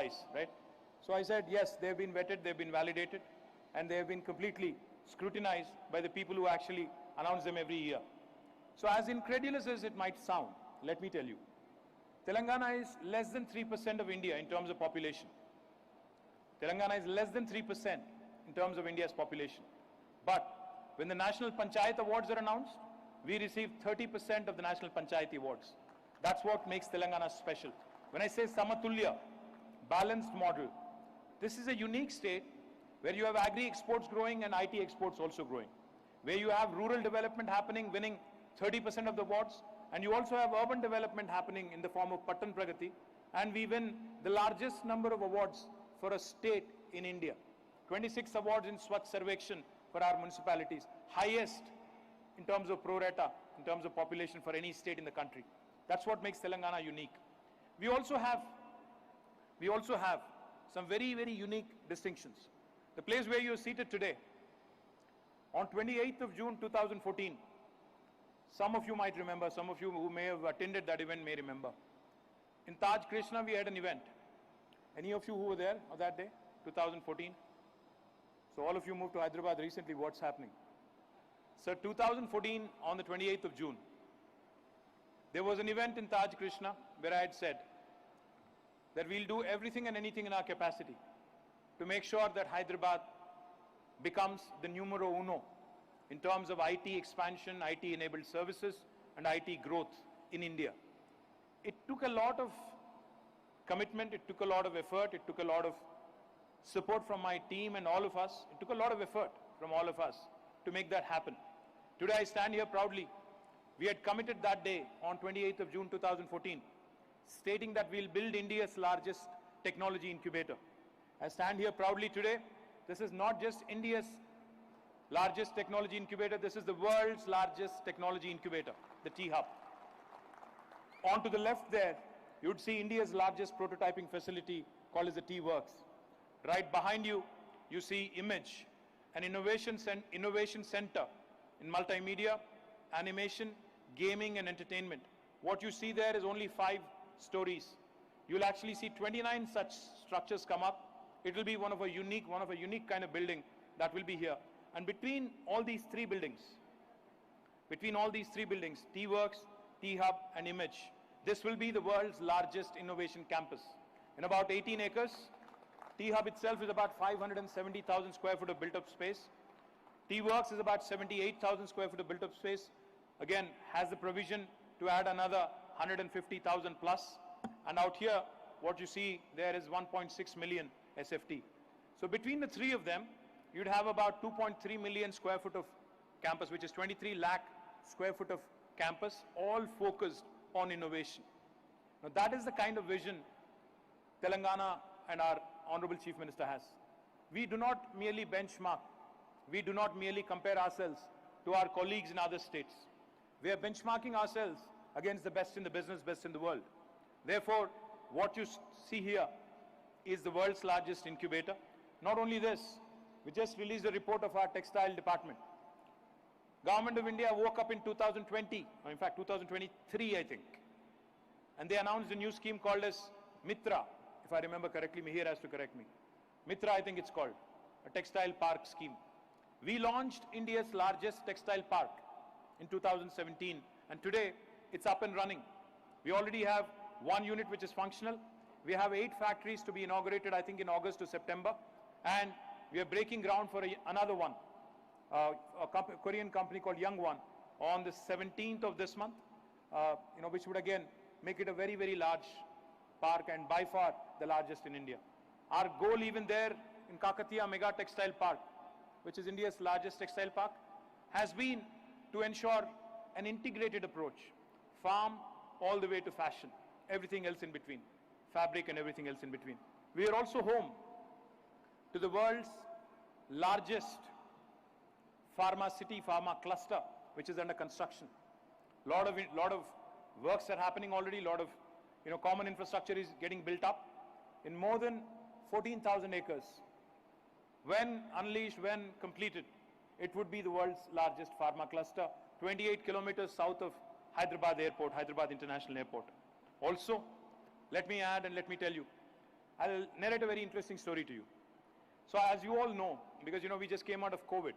prize, right? So I said, yes, they've been vetted, they've been validated, and they have been completely scrutinized by the people who actually announce them every year. So as incredulous as it might sound, let me tell you, Telangana is less than 3% of India in terms of population. Telangana is less than 3% in terms of India's population. But when the National Panchayat Awards are announced, we receive 30% of the National Panchayat Awards. That's what makes Telangana special. When I say Samatulya, balanced model, this is a unique state where you have agri exports growing and IT exports also growing, where you have rural development happening, winning 30% of the awards, and you also have urban development happening in the form of Patan Pragati, and we win the largest number of awards for a state in India. 26 awards in Swachh Sarvekshan for our municipalities, highest in terms of pro rata, in terms of population for any state in the country. That's what makes Telangana unique. We also have some very, very unique distinctions. The place where you are seated today, on 28th of June 2014, some of you might remember, some of you who may have attended that event may remember. In Taj Krishna, we had an event. Any of you who were there on that day, 2014? So all of you moved to Hyderabad recently, what's happening? So 2014, on the 28th of June, there was an event in Taj Krishna where I had said that we'll do everything and anything in our capacity to make sure that Hyderabad becomes the numero uno in terms of IT expansion, IT-enabled services, and IT growth in India. It took a lot of commitment, it took a lot of effort, it took a lot of support from my team and all of us. It took a lot of effort from all of us to make that happen. Today I stand here proudly. We had committed that day on 28th of June 2014, stating that we'll build India's largest technology incubator. I stand here proudly today. This is not just India's largest technology incubator, this is the world's largest technology incubator, the T-Hub. On to the left there, you would see India's largest prototyping facility called as the T-Works. Right behind you, you see Image, an innovation center in multimedia, animation, gaming and entertainment. What you see there is only 5 stories. You'll actually see 29 such structures come up. It will be one of a unique kind of building that will be here. And between all these three buildings, T-Works, T-Hub and Image, this will be the world's largest innovation campus. In about 18 acres, T-Hub itself is about 570,000 square foot of built-up space. T-Works is about 78,000 square foot of built-up space. Again, has the provision to add another 150,000 plus. And out here, what you see there is 1.6 million SFT. So between the three of them, you'd have about 2.3 million square foot of campus, which is 23 lakh square foot of campus, all focused on innovation. Now that is the kind of vision Telangana and our Honorable Chief Minister has. We do not merely benchmark. We do not merely compare ourselves to our colleagues in other states. We are benchmarking ourselves against the best in the business, best in the world. Therefore, what you see here is the world's largest incubator. Not only this, we just released a report of our textile department. Government of India woke up in 2020, or in fact 2023 I think, and they announced a new scheme called as Mitra, if I remember correctly. Mihir has to correct me. Mitra I think it's called, a textile park scheme. We launched India's largest textile park in 2017, and today it's up and running. We already have one unit which is functional. We have 8 factories to be inaugurated, I think in August to September, and we are breaking ground for another one, a Korean company called Young One, on the 17th of this month, which would again make it a very, very large park and by far the largest in India. Our goal even there in Kakatiya Mega Textile Park, which is India's largest textile park, has been to ensure an integrated approach, farm all the way to fashion, everything else in between, fabric and everything else in between. We are also home to the world's largest pharma city, pharma cluster, which is under construction. Lot of works are happening already. Lot of common infrastructure is getting built up in more than 14,000 acres. When unleashed, when completed, it would be the world's largest pharma cluster, 28 kilometers south of Hyderabad Airport, Hyderabad International Airport. Also, let me add and let me tell you, I'll narrate a very interesting story to you. So as you all know, because we just came out of COVID.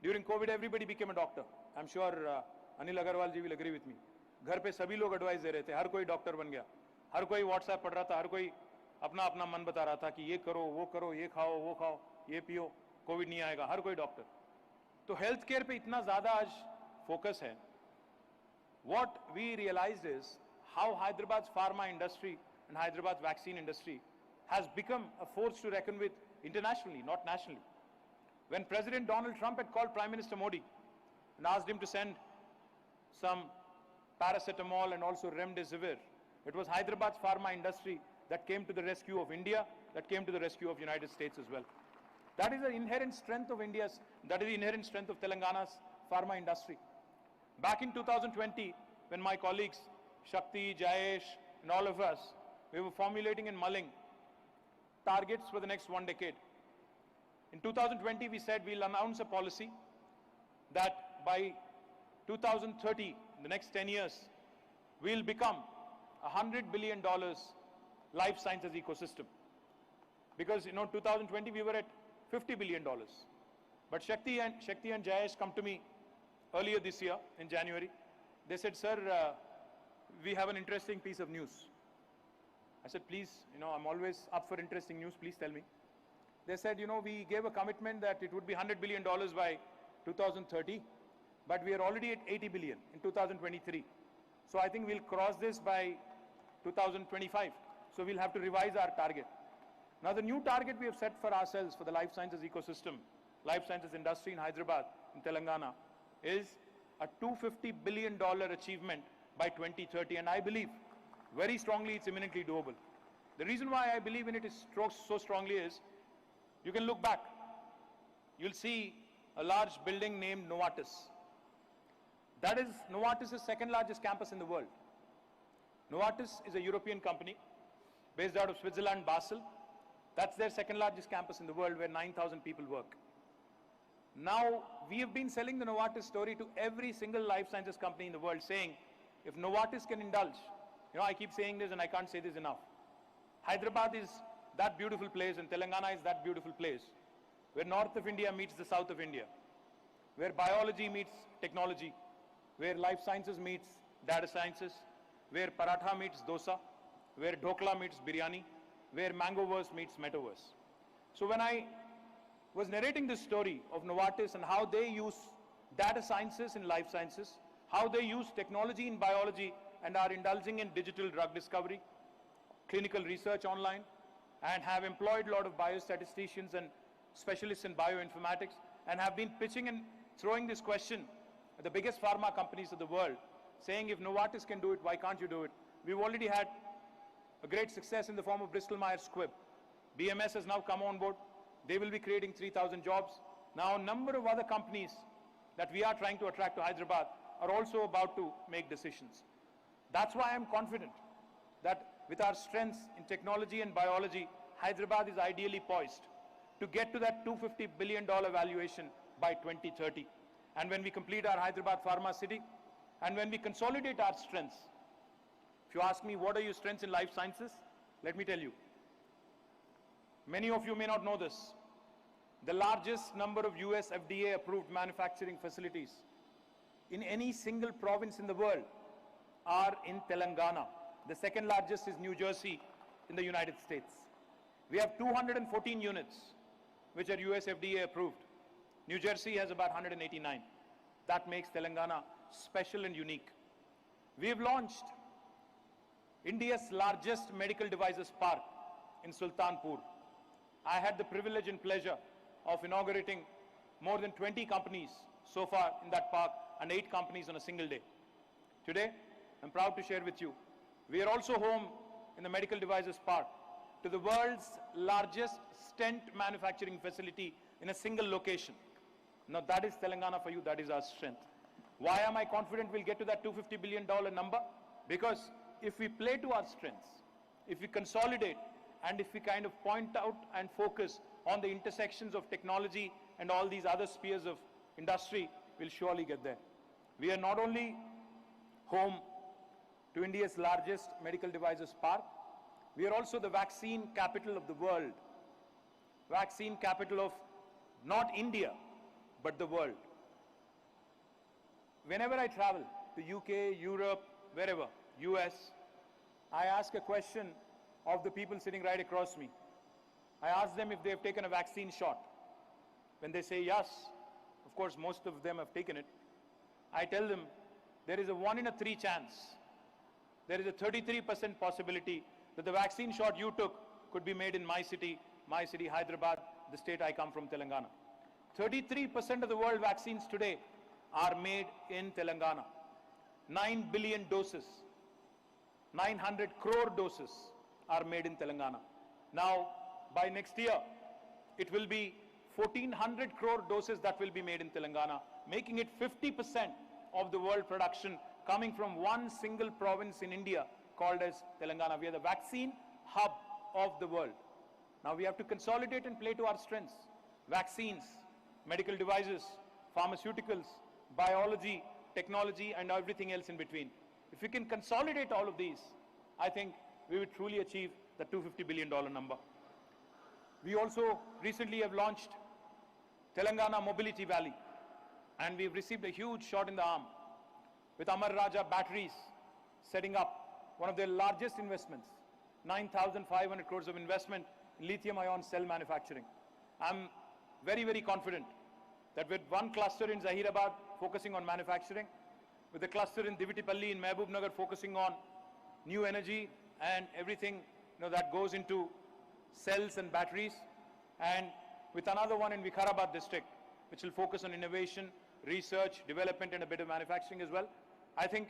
During COVID, everybody became a doctor. I'm sure Anil Agarwal ji will agree with me. घर पे सभी लोग advice दे रहे थे, हर कोई doctor बन गया, हर कोई व्हाट्सएप पढ़ रहा था, हर कोई अपना अपना मन बता रहा था कि ये करो, ये खाओ, ये पियो, कोविड नहीं आएगा, हर कोई डॉक्टर. तो हेल्थ केयर पे इतना ज्यादा आज फोकस है. What we realized is how Hyderabad's pharma industry and Hyderabad's vaccine industry has become a force to reckon with internationally, not nationally. When President Donald Trump had called Prime Minister Modi and asked him to send some paracetamol and also remdesivir, it was Hyderabad's pharma industry that came to the rescue of India, that came to the rescue of United States as well. That is the inherent strength of that is the inherent strength of Telangana's pharma industry. Back in 2020, when my colleagues, Shakti, Jayesh, and all of us, we were formulating and mulling targets for the next 1 decade. In 2020, we said we'll announce a policy that by 2030, the next 10 years, we'll become $100 billion life sciences ecosystem. Because, 2020, we were at $50 billion. But Shakti and Jayesh come to me earlier this year, in January. They said, sir, we have an interesting piece of news. I said, please, I'm always up for interesting news, please tell me. They said, we gave a commitment that it would be $100 billion by 2030, but we are already at 80 billion in 2023. So I think we'll cross this by 2025. So we'll have to revise our target. Now the new target we have set for ourselves for the life sciences ecosystem, life sciences industry in Hyderabad, in Telangana, is a $250 billion achievement by 2030. And I believe very strongly it's imminently doable. The reason why I believe in it is so strongly is, you can look back. You'll see a large building named Novartis. That is Novartis' second largest campus in the world. Novartis is a European company based out of Switzerland, Basel. That's their second largest campus in the world, where 9,000 people work. Now, we have been selling the Novartis story to every single life sciences company in the world, saying, if Novartis can indulge, I keep saying this and I can't say this enough. Hyderabad is that beautiful place and Telangana is that beautiful place, where north of India meets the south of India, where biology meets technology, where life sciences meets data sciences, where paratha meets dosa, where dhokla meets biryani, where mangoverse meets metaverse. So when I was narrating this story of Novartis and how they use data sciences in life sciences, how they use technology in biology and are indulging in digital drug discovery, clinical research online, and have employed a lot of biostatisticians and specialists in bioinformatics, and have been pitching and throwing this question at the biggest pharma companies of the world, saying if Novartis can do it, why can't you do it? We've already had a great success in the form of Bristol Myers Squibb. BMS has now come on board. They will be creating 3,000 jobs. Now, a number of other companies that we are trying to attract to Hyderabad are also about to make decisions. That's why I'm confident that with our strengths in technology and biology, Hyderabad is ideally poised to get to that $250 billion valuation by 2030. And when we complete our Hyderabad Pharma City, and when we consolidate our strengths, if you ask me what are your strengths in life sciences, let me tell you. Many of you may not know this. The largest number of US FDA approved manufacturing facilities in any single province in the world are in Telangana. The second largest is New Jersey in the United States. We have 214 units which are US FDA approved. New Jersey has about 189. That makes Telangana special and unique. We have launched India's largest medical devices park in Sultanpur. I had the privilege and pleasure of inaugurating more than 20 companies so far in that park, and 8 companies on a single day. Today, I'm proud to share with you, we are also home in the medical devices park to the world's largest stent manufacturing facility in a single location. Now that is Telangana for you, that is our strength. Why am I confident we'll get to that $250 billion number? Because if we play to our strengths, if we consolidate, and if we kind of point out and focus on the intersections of technology and all these other spheres of industry, we'll surely get there. We are not only home to India's largest medical devices park, We are also the vaccine capital of the world. Vaccine capital of not India, but the world. Whenever I travel to UK, Europe, wherever, US, I ask a question of the people sitting right across me. I ask them if they have taken a vaccine shot. When they say yes, of course most of them have taken it, I tell them there is a 1 in 3 chance. There is a 33% possibility that the vaccine shot you took could be made in my city, Hyderabad, the state I come from, Telangana. 33% of the world vaccines today are made in Telangana. 9 billion doses, 900 crore doses are made in Telangana. Now, by next year, it will be 1400 crore doses that will be made in Telangana, making it 50% of the world production coming from one single province in India called as Telangana. We are the vaccine hub of the world. Now we have to consolidate and play to our strengths. Vaccines, medical devices, pharmaceuticals, biology, technology, and everything else in between. If we can consolidate all of these, I think we will truly achieve the $250 billion number. We also recently have launched Telangana Mobility Valley, and we've received a huge shot in the arm with Amar Raja Batteries setting up one of their largest investments, 9,500 crores of investment in lithium-ion cell manufacturing. I'm very, very confident that with one cluster in Zahirabad focusing on manufacturing, with a cluster in Divitipalli in Mehboob focusing on new energy and everything that goes into cells and batteries, and with another one in Vikarabad district, which will focus on innovation, research, development, and a bit of manufacturing as well. I think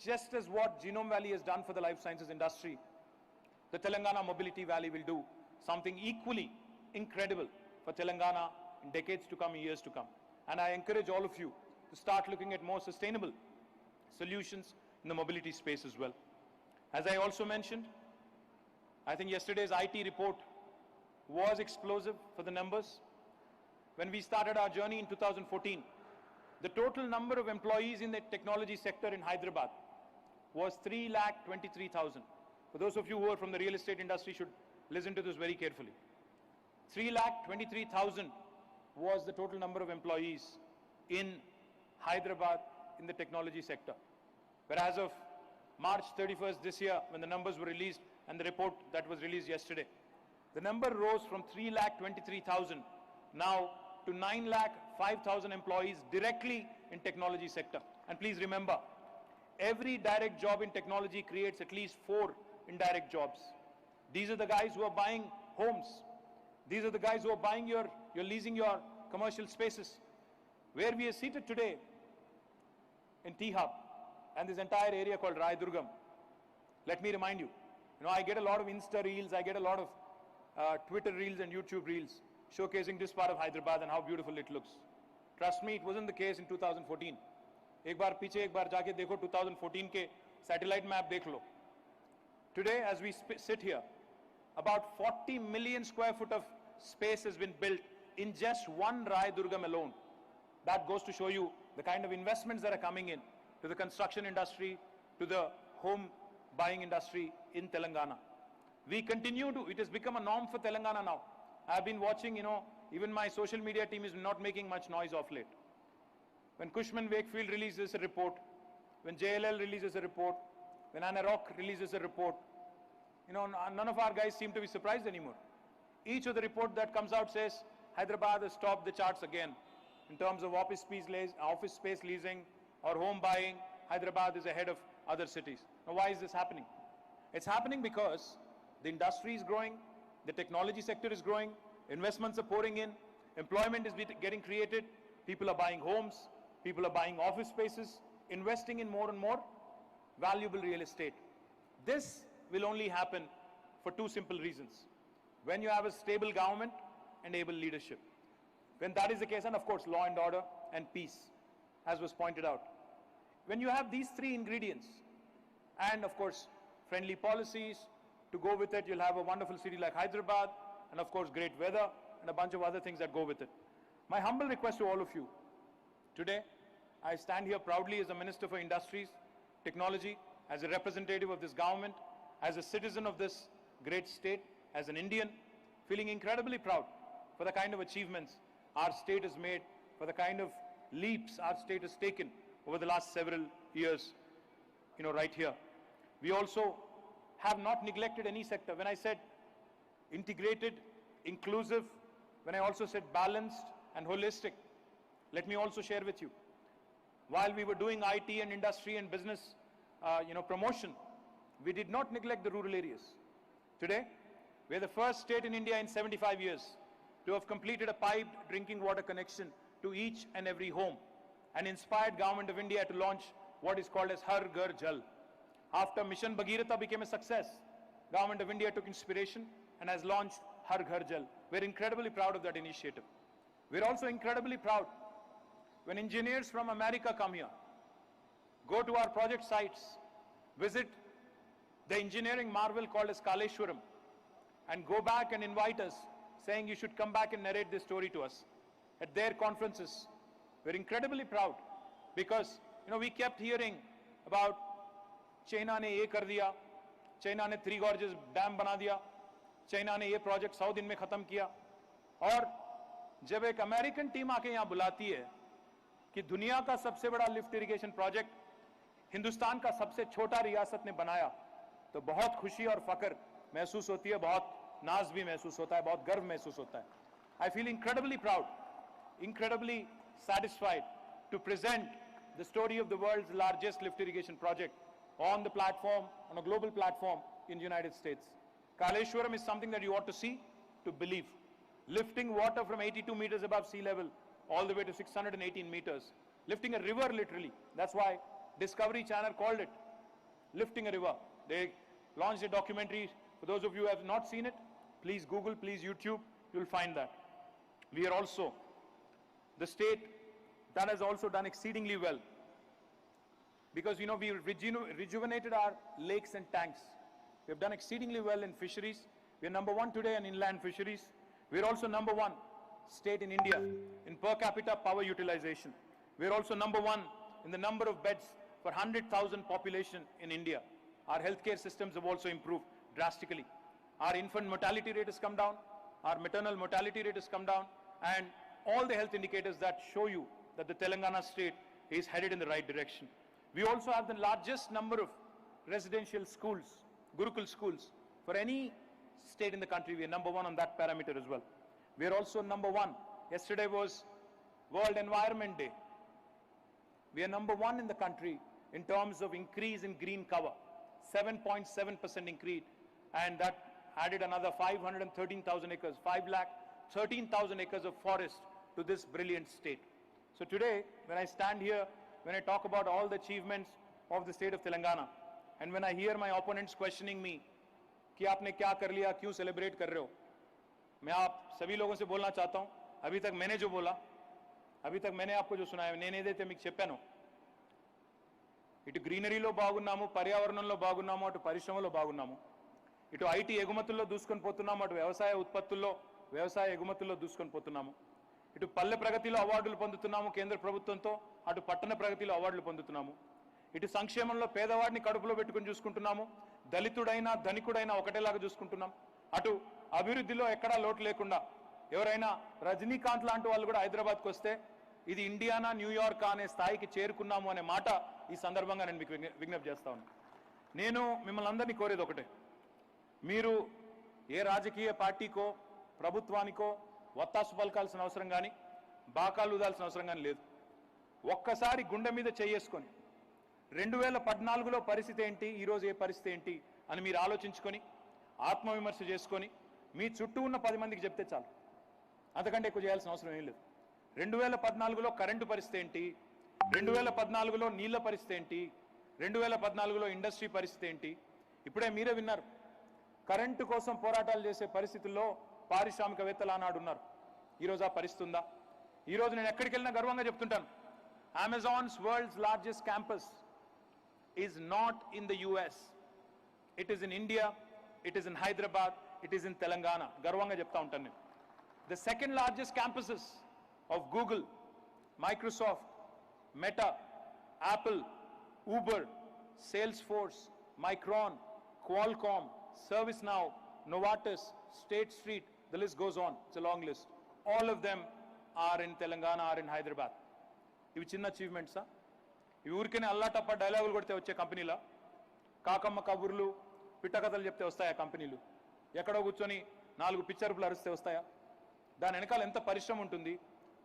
just as what Genome Valley has done for the life sciences industry, the Telangana Mobility Valley will do something equally incredible for Telangana in decades to come, in years to come. And I encourage all of you to start looking at more sustainable solutions in the mobility space as well. As I also mentioned, I think yesterday's IT report was explosive for the numbers. When we started our journey in 2014, the total number of employees in the technology sector in Hyderabad was 3,23,000. For those of you who are from the real estate industry should listen to this very carefully. 3,23,000 was the total number of employees in Hyderabad in the technology sector. But as of March 31st this year, when the numbers were released and the report that was released yesterday, the number rose from 3,23,000 now to 9,05,000 employees directly in technology sector. And please remember, every direct job in technology creates at least 4 indirect jobs. These are the guys who are buying homes. These are the guys who are buying you're leasing your commercial spaces. Where we are seated today in T-Hub and this entire area called Rai Durgam, let me remind you, I get a lot of Insta reels, I get a lot of Twitter reels and YouTube reels showcasing this part of Hyderabad and how beautiful it looks. Trust me, it wasn't the case in 2014. एक बार पीछे एक बार जाके देखो 2014 के satellite map देख लो. Today, as we sit here, about 40 million square foot of space has been built in just one Rai Durgam alone. That goes to show you the kind of investments that are coming in to the construction industry, to the home buying industry in Telangana. We continue to, it has become a norm for Telangana now. I've been watching, even my social media team is not making much noise of late. When Cushman Wakefield releases a report, when JLL releases a report, when Anna Rock releases a report, none of our guys seem to be surprised anymore. Each of the report that comes out says Hyderabad has topped the charts again. In terms of office space leasing or home buying, Hyderabad is ahead of other cities. Now, why is this happening? It's happening because the industry is growing, the technology sector is growing, investments are pouring in, employment is getting created, people are buying homes, people are buying office spaces, investing in more and more valuable real estate. This will only happen for 2 simple reasons. When you have a stable government and able leadership. When that is the case, and of course law and order and peace, as was pointed out. When you have these 3 ingredients, and of course friendly policies, to go with it, you'll have a wonderful city like Hyderabad, and of course great weather, and a bunch of other things that go with it. My humble request to all of you, today, I stand here proudly as a Minister for Industries, Technology, as a representative of this government, as a citizen of this great state, as an Indian, feeling incredibly proud for the kind of achievements our state has made, for the kind of leaps our state has taken over the last several years, right here. We also have not neglected any sector. When I said integrated, inclusive, when I also said balanced and holistic, let me also share with you. While we were doing IT and industry and business, promotion, we did not neglect the rural areas. Today, we are the first state in India in 75 years to have completed a piped drinking water connection to each and every home, and inspired Government of India to launch what is called as Har Ghar Jal. After Mission Bhagirath became a success, Government of India took inspiration and has launched Har Ghar Jal. We're incredibly proud of that initiative. We're also incredibly proud when engineers from America come here, go to our project sites, visit the engineering marvel called as Kaleshwaram, and go back and invite us, saying you should come back and narrate this story to us at their conferences. We're incredibly proud because, we kept hearing about China ne ye kar diya, China ne 3 gorges dam bana diya, China ne ye project 100 दिन में खत्म किया. और जब एक American team आके यहाँ बुलाती है कि दुनिया का सबसे बड़ा लिफ्ट इरिगेशन प्रोजेक्ट हिंदुस्तान का सबसे छोटा रियासत ने बनाया, तो बहुत खुशी और फख्र महसूस होती है, बहुत नाज भी महसूस होता है, बहुत गर्व महसूस होता है. I feel incredibly proud, incredibly satisfied to present the story of the world's largest lift irrigation project on the platform, on a global platform in the United States. Kaleshwaram is something that you ought to see to believe. Lifting water from 82 meters above sea level all the way to 618 meters. Lifting a river literally. That's why Discovery Channel called it Lifting a River. They launched a documentary. For those of you who have not seen it, please Google, please YouTube, you'll find that. We are also the state that has also done exceedingly well, because we rejuvenated our lakes and tanks. We have done exceedingly well in fisheries. We are number 1 today in inland fisheries. We are also number 1 state in India in per capita power utilization. We are also number 1 in the number of beds per 100,000 population in India. Our healthcare systems have also improved drastically. Our infant mortality rate has come down. Our maternal mortality rate has come down. And all the health indicators that show you that the Telangana state is headed in the right direction. We also have the largest number of residential schools, Gurukul schools, for any state in the country. We are number 1 on that parameter as well. We are also number 1. Yesterday was World Environment Day. We are number 1 in the country in terms of increase in green cover, 7.7% increase, and that added another 513,000 acres, 5,13,000 acres of forest to this brilliant state. So today, when I stand here, when I talk about all the achievements of the state of Telangana, and when I hear my opponents questioning me, कि आपने क्या कर लिया, क्यों celebrate कर रहे हो, मैं आप सभी लोगों से बोलना चाहता हूं, अभी तक मैंने जो बोला, अभी तक मैंने आपको जो सुनाया, నేనేదైతే మీకు చెప్పానో, ఇటు గ్రీనరీలో బాగున్నాము, పర్యావరణంలో బాగున్నాము, అటు పరిశ్రమలో బాగున్నాము, ఇటు ఐటీ ఎగుమతుల్లో దూసుకొని పోతున్నాము, అటు వ్యవసాయ ఉత్పత్తుల్లో వ్యవసాయ ఎగుమతుల్లో దూసుకొని పోతున్నాము, ఇటు పల్లె ప్రగతిలో అవార్డులు పొందుతున్నాము కేంద్ర ప్రభుత్వంతో, అటు పట్టణ ప్రగతిలో అవార్డులు పొందుతున్నాము, ఇటు సంక్షేమంలో పేదవాడిని కడుపులో పెట్టుకొని చూసుకుంటున్నాము, దళితుడైనా ధనికుడైనా ఒకటేలాగా చూసుకుంటున్నాం, అటు అభివృద్ధిలో ఎక్కడా లోటు లేకుండా ఎవరైనా రజనీకాంత్ లాంటి వాళ్ళు కూడా హైదరాబాద్కి వస్తే ఇది ఇండియానా న్యూయార్క్ అనే స్థాయికి చేరుకున్నాము అనే మాట ఈ సందర్భంగా నేను మీకు విజ్ఞప్తి చేస్తా ఉన్నాను. నేను మిమ్మల్ని అందరినీ కోరేది ఒకటే, మీరు ఏ రాజకీయ పార్టీకో ప్రభుత్వానికో వత్తాసు పలకాల్సిన అవసరం కానీ బాకాలు ఊదాల్సిన అవసరం కానీ లేదు. ఒక్కసారి గుండె మీద చేసుకొని 2014లో పరిస్థితి ఏంటి, ఈరోజు ఏ పరిస్థితి ఏంటి అని మీరు ఆలోచించుకొని ఆత్మవిమర్శ చేసుకొని మీ చుట్టూ ఉన్న 10 మందికి చెప్తే చాలు, అంతకంటే ఎక్కువ చేయాల్సిన అవసరం ఏం లేదు. 2014లో కరెంటు పరిస్థితి ఏంటి, 2014లో నీళ్ల పరిస్థితి ఏంటి, 2014లో ఇండస్ట్రీ పరిస్థితి ఏంటి, ఇప్పుడే మీరే విన్నారు. కరెంటు కోసం పోరాటాలు చేసే పరిస్థితుల్లో పారిశ్రామికవేత్తలు ఆనాడు ఉన్నారు. ఈరోజు ఆ పరిస్థితి ఉందా? ఈరోజు నేను ఎక్కడికి వెళ్ళినా గర్వంగా చెప్తుంటాను, Amazon's world's largest campus is not in the US. It is in India, it is in Hyderabad, it is in Telangana. Garvanga chepta untanu nenu. The second largest campuses of Google, Microsoft, Meta, Apple, Uber, Salesforce, Micron, Qualcomm, ServiceNow, Novartis, State Street, the list goes on. It's a long list. All of them are in Telangana, are in Hyderabad. ఇవి చిన్న అచీవ్మెంట్సా? ఇవి ఊరికనే అల్లాటప్ప డైలాగులు కొడితే వచ్చే కంపెనీలా? కాకమ్మ కబుర్లు పిట్టకథలు చెప్తే వస్తాయా కంపెనీలు? ఎక్కడో కూర్చొని 4 పిచ్చరుపులు అరిస్తే వస్తాయా? దాని వెనకాల ఎంత పరిశ్రమ ఉంటుంది,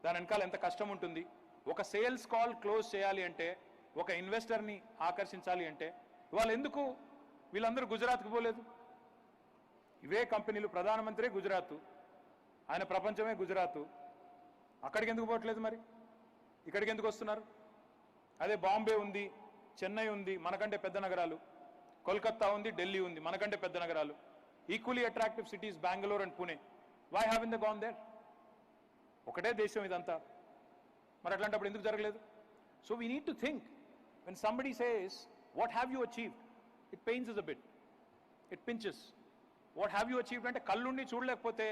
దాని వెనకాల ఎంత కష్టం ఉంటుంది. ఒక సేల్స్ కాల్ క్లోజ్ చేయాలి అంటే, ఒక ఇన్వెస్టర్ని ఆకర్షించాలి అంటే వాళ్ళు ఎందుకు వీళ్ళందరూ గుజరాత్కి పోలేదు? ఇవే కంపెనీలు, ప్రధానమంత్రి గుజరాత్, ఆయన ప్రపంచమే గుజరాత్, అక్కడికి ఎందుకు పోవట్లేదు? మరి ఇక్కడికి ఎందుకు వస్తున్నారు? అదే బాంబే ఉంది, చెన్నై ఉంది, మనకంటే పెద్ద నగరాలు, కోల్కతా ఉంది, ఢిల్లీ ఉంది, మనకంటే పెద్ద నగరాలు, equally attractive cities Bengaluru and Pune. Why haven't they gone there? ఒకటే దేశం ఇదంతా, మరి అట్లాంటప్పుడు ఎందుకు జరగలేదు? So we need to think when somebody says what have you achieved, it pains is a bit, it pinches. What have you achieved అంటే కళ్ళుండి చూడలేకపోతే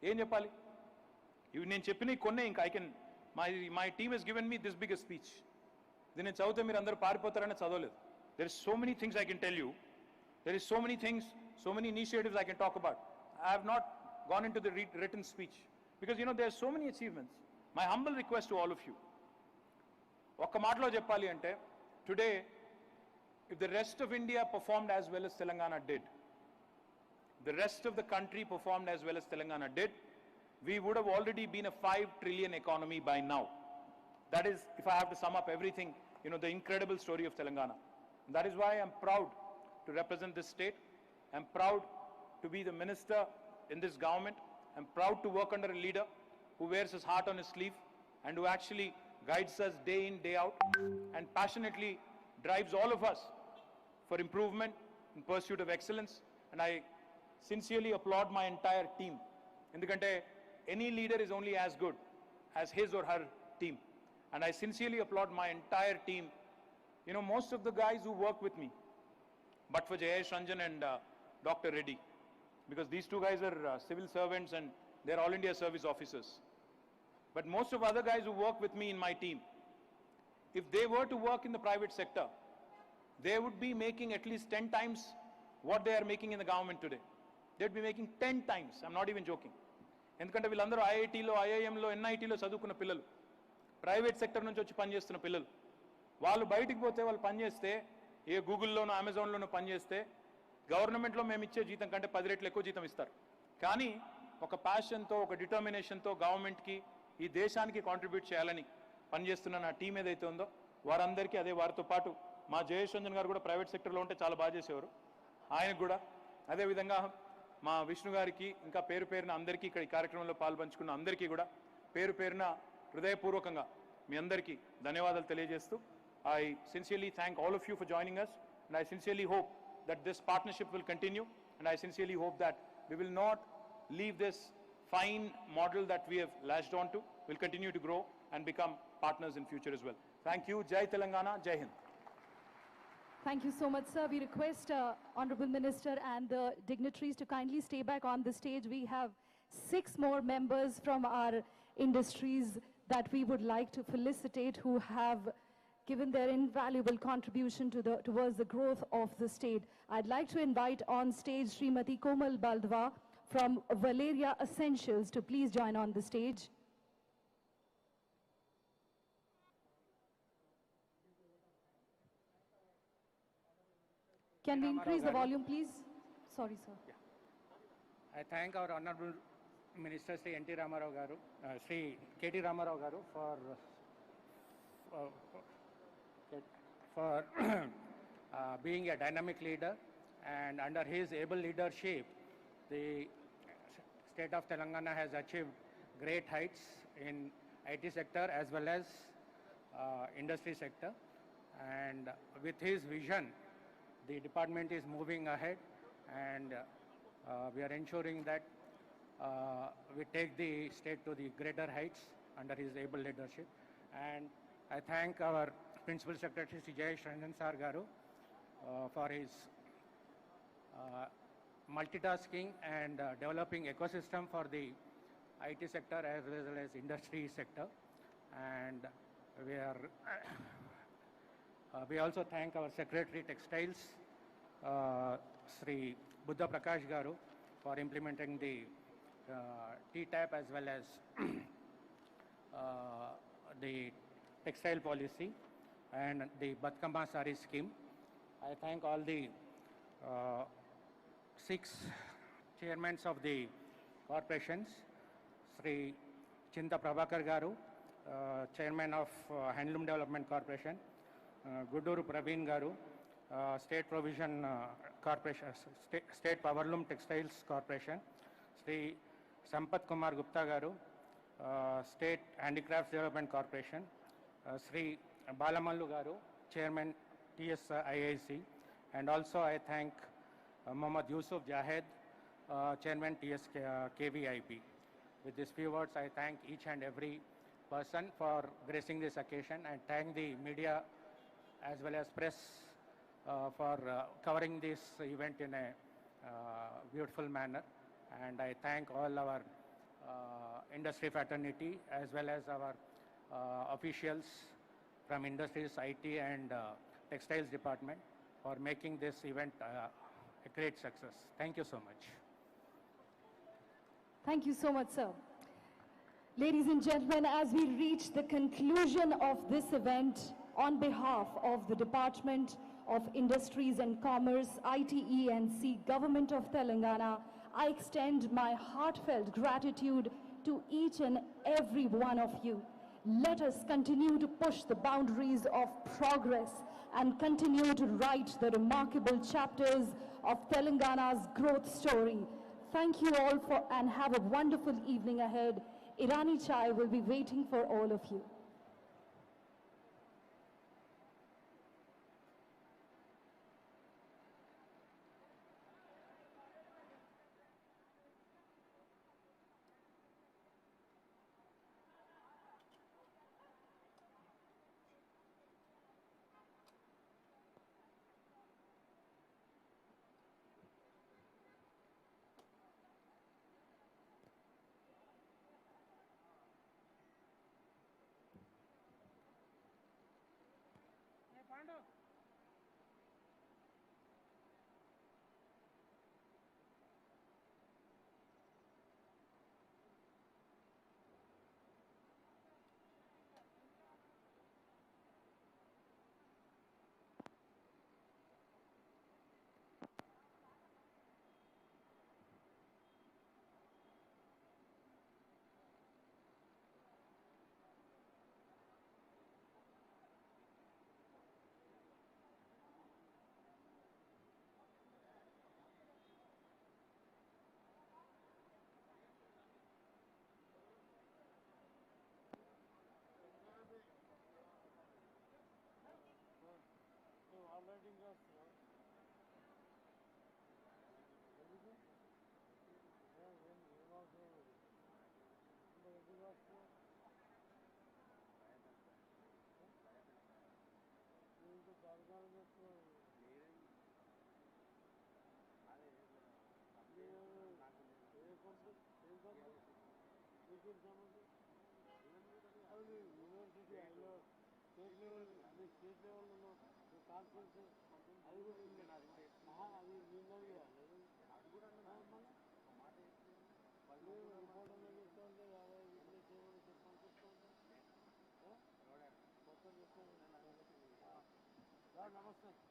ఏం చెప్పాలి? ఇవి నేను చెప్పినవి కొన్నే, ఇంకా I can my team has given me this big speech. ఇది నేను చదివితే మీరు అందరూ పారిపోతారని చదవలేదు. There is so many things I can tell you, there is so many things, so many initiatives I can talk about. I have not gone into the written speech because there are so many achievements. My humble request to all of you, ఒక్క మాటలో చెప్పాలి అంటే, today if the rest of India performed as well as Telangana did, the rest of the country performed as well as Telangana did, we would have already been a 5 trillion economy by now. That is, if I have to sum up everything, the incredible story of Telangana. And that is why I'm proud to represent this state. I'm proud to be the minister in this government. I'm proud to work under a leader who wears his heart on his sleeve and who actually guides us day in, day out, and passionately drives all of us for improvement in pursuit of excellence. And I sincerely applaud my entire team. Endukante any leader is only as good as his or her team. And I sincerely applaud my entire team. Most of the guys who work with me, but for Jayesh Ranjan and Dr. Reddy, because these two guys are civil servants and they're all India service officers. But most of other guys who work with me in my team, if they were to work in the private sector, they would be making at least 10 times what they are making in the government today. They'd be making 10 times. I'm not even joking. ఎందుకంటే వీళ్ళందరూ ఐఐటీలో, ఐఐఎంలో, ఎన్ఐటీలో చదువుకున్న పిల్లలు, private sector నుంచి వచ్చి పనిచేస్తున్న పిల్లలు. వాళ్ళు బయటికి పోతే, వాళ్ళు పనిచేస్తే, ఏ గూగుల్లోనో అమెజాన్లోనో పనిచేస్తే గవర్నమెంట్లో మేము ఇచ్చే జీతం కంటే 10 రెట్లు ఎక్కువ జీతం ఇస్తారు. కానీ ఒక ప్యాషన్తో, ఒక డిటర్మినేషన్తో గవర్నమెంట్కి, ఈ దేశానికి కాంట్రిబ్యూట్ చేయాలని పనిచేస్తున్న నా టీం ఏదైతే ఉందో వారందరికీ, అదే వారితో పాటు మా జయేష్ రంజన్ గారు కూడా ప్రైవేట్ సెక్టర్లో ఉంటే చాలా బాగా చేసేవారు, ఆయనకు కూడా, అదేవిధంగా మా విష్ణు గారికి, ఇంకా పేరు పేరున అందరికీ, ఇక్కడ ఈ కార్యక్రమంలో పాల్పంచుకున్న అందరికీ కూడా పేరు పేరున హృదయపూర్వకంగా మీ అందరికీ ధన్యవాదాలు తెలియజేస్తూ, I sincerely thank all of you for joining us, and I sincerely hope that this partnership will continue, and I sincerely hope that we will not leave this fine model that we have latched on to. We'll continue to grow and become partners in future as well. Thank you. Jai Telangana, Jai Hind. Thank you so much, sir. We request Honorable Minister and the dignitaries to kindly stay back on the stage. We have 6 more members from our industries that we would like to felicitate, who have given their invaluable contribution towards the growth of the state. I'd like to invite on stage Srimati Komal Baldwa from Valeria Essentials to please join on the stage. Can we increase the volume, please? Sorry, sir. Yeah. I thank our Honorable Minister Sri N.T. Ramarao Garu, Sri K.T. Ramarao Garu for being a dynamic leader, and under his able leadership, the state of Telangana has achieved great heights in IT sector as well as industry sector, and with his vision, the department is moving ahead, and we are ensuring that we take the state to the greater heights under his able leadership. And I thank our Principal Secretary Sri Jayesh Ranjan Sir Garu for his multitasking and developing ecosystem for the IT sector as well as industry sector. And we also thank our Secretary Textiles, Sri Buddha Prakash Garu, for implementing the TTAP as well as the textile policy and the Batkamba Sari scheme. I thank all the 6 chairmen of the corporations, Sri Chinta Prabhakar Garu, Chairman of Handloom Development Corporation, Guduru Praveen Garu, State Provision Corporation, State Powerloom Textiles Corporation, Sri Sampath Kumar Gupta Garu, State Handicrafts Development Corporation, Sri Balamallu Garu, Chairman TSIIC, and also I thank Mohammad Yusuf Jahed, Chairman KVIP. With these few words, I thank each and every person for gracing this occasion and thank the media as well as press for covering this event in a beautiful manner. And I thank all our industry fraternity as well as our officials from industries, IT and textiles department for making this event a great success. Thank you so much. Thank you so much, sir. Ladies and gentlemen, as we reach the conclusion of this event, on behalf of the Department of Industries and Commerce, ITE&C, Government of Telangana, I extend my heartfelt gratitude to each and every one of you. Let us continue to push the boundaries of progress and continue to write the remarkable chapters of Telangana's growth story. Thank you all and have a wonderful evening ahead. Irani Chai will be waiting for all of you. Namaste.